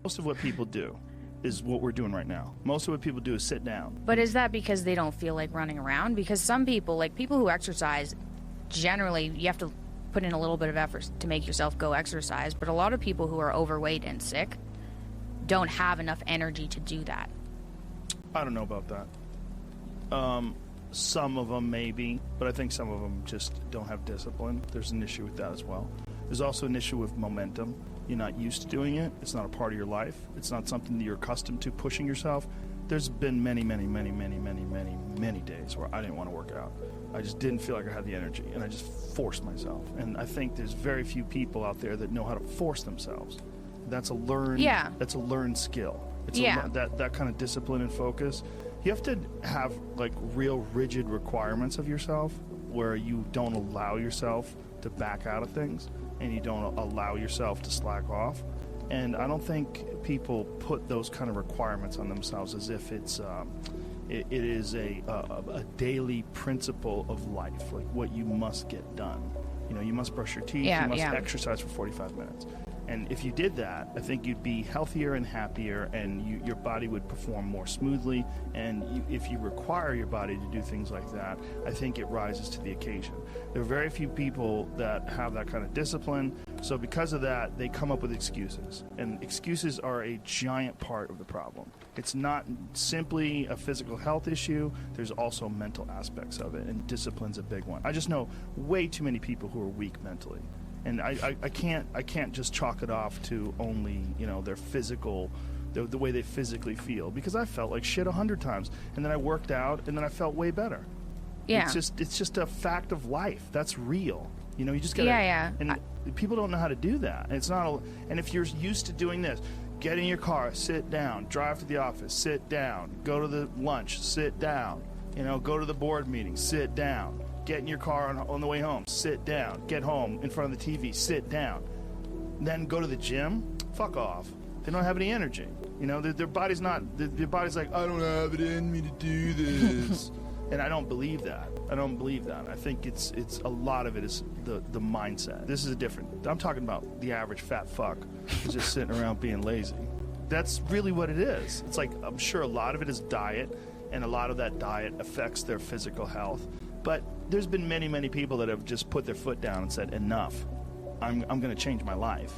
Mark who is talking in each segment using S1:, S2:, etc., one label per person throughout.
S1: Most of what people do is what we're doing right now. Most of what people do is sit down.
S2: But is that because they don't feel like running around? Because some people, like people who exercise, generally you have to put in a little bit of effort to make yourself go exercise. But a lot of people who are overweight and sick don't have enough energy to do that.
S1: I don't know about that. Some of them maybe, but I think some of them just don't have discipline. There's an issue with that as well. There's also an issue with momentum. You're not used to doing it. It's not a part of your life. It's not something that you're accustomed to, pushing yourself. There's been many days where I didn't want to work out. I just didn't feel like I had the energy, and I just forced myself. And I think there's very few people out there that know how to force themselves. That's a learned, that's a learned skill. It's that kind of discipline and focus. You have to have like real rigid requirements of yourself where you don't allow yourself to back out of things and you don't allow yourself to slack off. And I don't think people put those kind of requirements on themselves as if it's it is a daily principle of life, like what you must get done. You know, you must brush your teeth, you must exercise for 45 minutes. And if you did that, I think you'd be healthier and happier, and your body would perform more smoothly. And if you require your body to do things like that, I think it rises to the occasion. There are very few people that have that kind of discipline. So because of that, they come up with excuses. And excuses are a giant part of the problem. It's not simply a physical health issue. There's also mental aspects of it, and discipline's a big one. I just know way too many people who are weak mentally. And I can't just chalk it off to only, you know, their physical, the way they physically feel, because I felt like shit 100 times, and then I worked out, and then I felt way better.
S2: Yeah,
S1: it's just a fact of life. That's real. You know, you just gotta. And people don't know how to do that. And it's not. And if you're used to doing this, get in your car, sit down, drive to the office, sit down, go to the lunch, sit down. You know, go to the board meeting, sit down. Get in your car on the way home, sit down. Get home in front of the TV, sit down. Then go to the gym, fuck off. They don't have any energy. You know, their body's not, their body's like, I don't have it in me to do this. And I don't believe that. I think it's a lot of it is the mindset. This is I'm talking about the average fat fuck who's just sitting around being lazy. That's really what it is. It's like, I'm sure a lot of it is diet, and a lot of that diet affects their physical health. But there's been many people that have just put their foot down and said, enough, I'm going to change my life.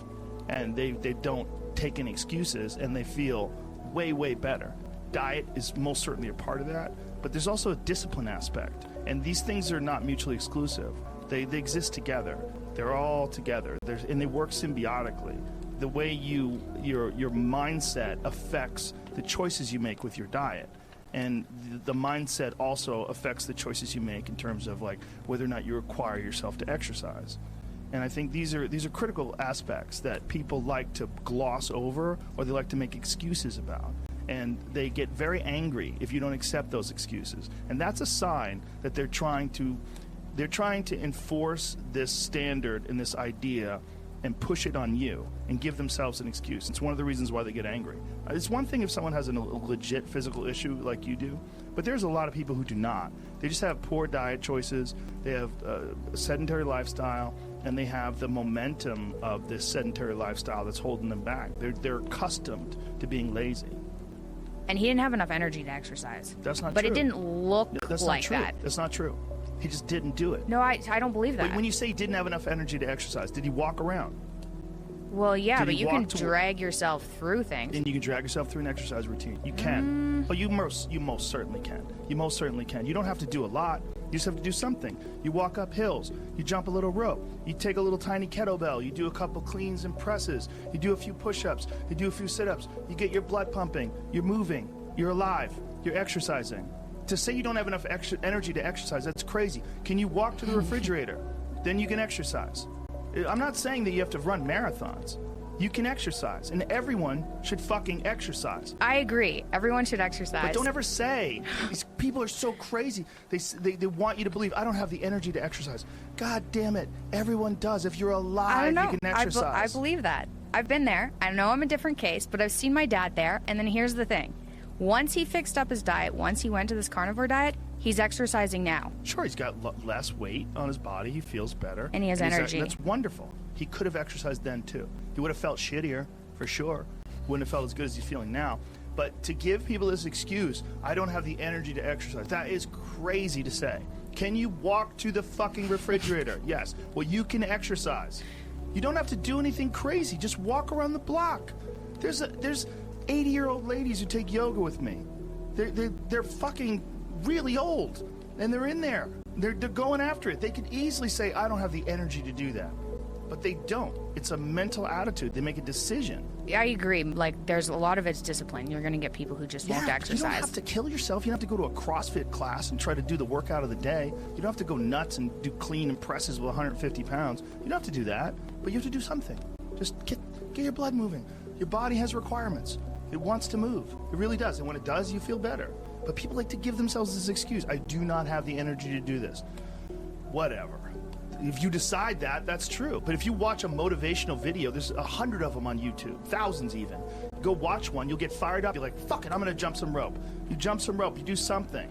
S1: And they don't take any excuses, and they feel way better. Diet is most certainly a part of that, but there's also a discipline aspect. And these things are not mutually exclusive. They exist together. They're all together. And they work symbiotically. The way your mindset affects the choices you make with your diet. And the mindset also affects the choices you make in terms of like whether or not you require yourself to exercise. And I think these are critical aspects that people like to gloss over, or they like to make excuses about. And they get very angry if you don't accept those excuses. And that's a sign that they're trying to enforce this standard and this idea and push it on you and give themselves an excuse. It's one of the reasons why they get angry. It's one thing if someone has a legit physical issue like you do, but there's a lot of people who do not. They just have poor diet choices, they have a sedentary lifestyle, and they have the momentum of this sedentary lifestyle that's holding them back. They're accustomed to being lazy.
S2: And he didn't have enough energy to exercise.
S1: That's not
S2: true. But
S1: true.
S2: It didn't look like that.
S1: That's not true. He just didn't do it.
S2: No, I don't believe that.
S1: When you say he didn't have enough energy to exercise, did he walk around?
S2: Well, yeah, but you can drag yourself through things.
S1: And you can drag yourself through an exercise routine. You can. Oh, you most certainly can. You most certainly can. You don't have to do a lot. You just have to do something. You walk up hills. You jump a little rope. You take a little tiny kettlebell. You do a couple cleans and presses. You do a few push-ups. You do a few sit-ups. You get your blood pumping. You're moving. You're alive. You're exercising. To say you don't have enough energy to exercise, that's crazy. Can you walk to the refrigerator? Then you can exercise. I'm not saying that you have to run marathons. You can exercise, and everyone should fucking exercise.
S2: I agree. Everyone should exercise.
S1: But don't ever say, these people are so crazy. They want you to believe, I don't have the energy to exercise. God damn it. Everyone does. If you're alive, you can exercise.
S2: I believe that. I've been there. I know I'm a different case, but I've seen my dad there, and then here's the thing. Once he fixed up his diet, once he went to this carnivore diet, he's exercising now.
S1: Sure, he's got less weight on his body. He feels better.
S2: And he has energy.
S1: That's wonderful. He could have exercised then, too. He would have felt shittier, for sure. wouldn't have felt as good as he's feeling now. But to give people this excuse, I don't have the energy to exercise, that is crazy to say. Can you walk to the fucking refrigerator? Yes. Well, you can exercise. You don't have to do anything crazy. Just walk around the block. There's 80-year-old ladies who take yoga with me. They're fucking really old, and they're in there. They're going after it. They could easily say, I don't have the energy to do that. But they don't. It's a mental attitude. They make a decision.
S2: Yeah, I agree. Like, there's a lot of it's discipline. You're going to get people who just won't exercise.
S1: You don't have to kill yourself. You don't have to go to a CrossFit class and try to do the workout of the day. You don't have to go nuts and do clean and presses with 150 pounds. You don't have to do that. But you have to do something. Just get your blood moving. Your body has requirements. It wants to move. It really does. And when it does, you feel better. But people like to give themselves this excuse. I do not have the energy to do this. Whatever. If you decide that, that's true. But if you watch a motivational video, there's 100 of them on YouTube, thousands even. Go watch one, you'll get fired up. You're like, fuck it, I'm going to jump some rope. You jump some rope, you do something.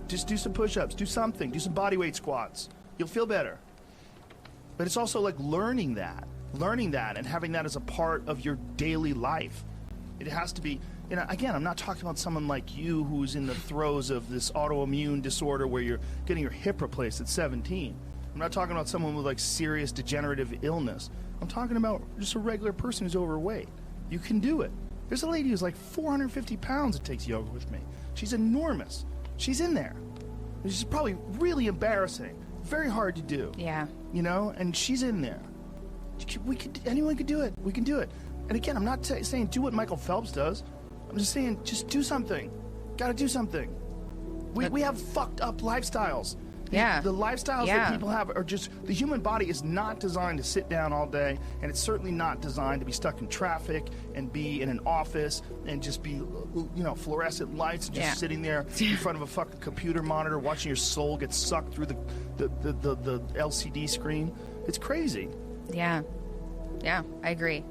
S1: Just do some push-ups, do something, do some body weight squats. You'll feel better. But it's also like learning that and having that as a part of your daily life. It has to be, again, I'm not talking about someone like you who's in the throes of this autoimmune disorder where you're getting your hip replaced at 17. I'm not talking about someone with like serious degenerative illness. I'm talking about just a regular person who's overweight. You can do it. There's a lady who's like 450 pounds that takes yoga with me. She's enormous. She's in there. She's probably really embarrassing. Very hard to do.
S2: Yeah.
S1: And she's in there. Anyone could do it. We can do it. And again, I'm not saying do what Michael Phelps does. I'm just saying just do something. Got to do something. We have fucked up lifestyles. The lifestyles that people have are just, the human body is not designed to sit down all day, and it's certainly not designed to be stuck in traffic and be in an office and just be, fluorescent lights and just sitting there in front of a fucking computer monitor watching your soul get sucked through the LCD screen. It's crazy.
S2: Yeah, I agree.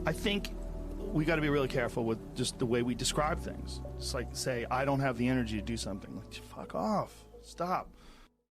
S1: I think we got to be really careful with just the way we describe things. Just like say, I don't have the energy to do something. Like, fuck off. Stop.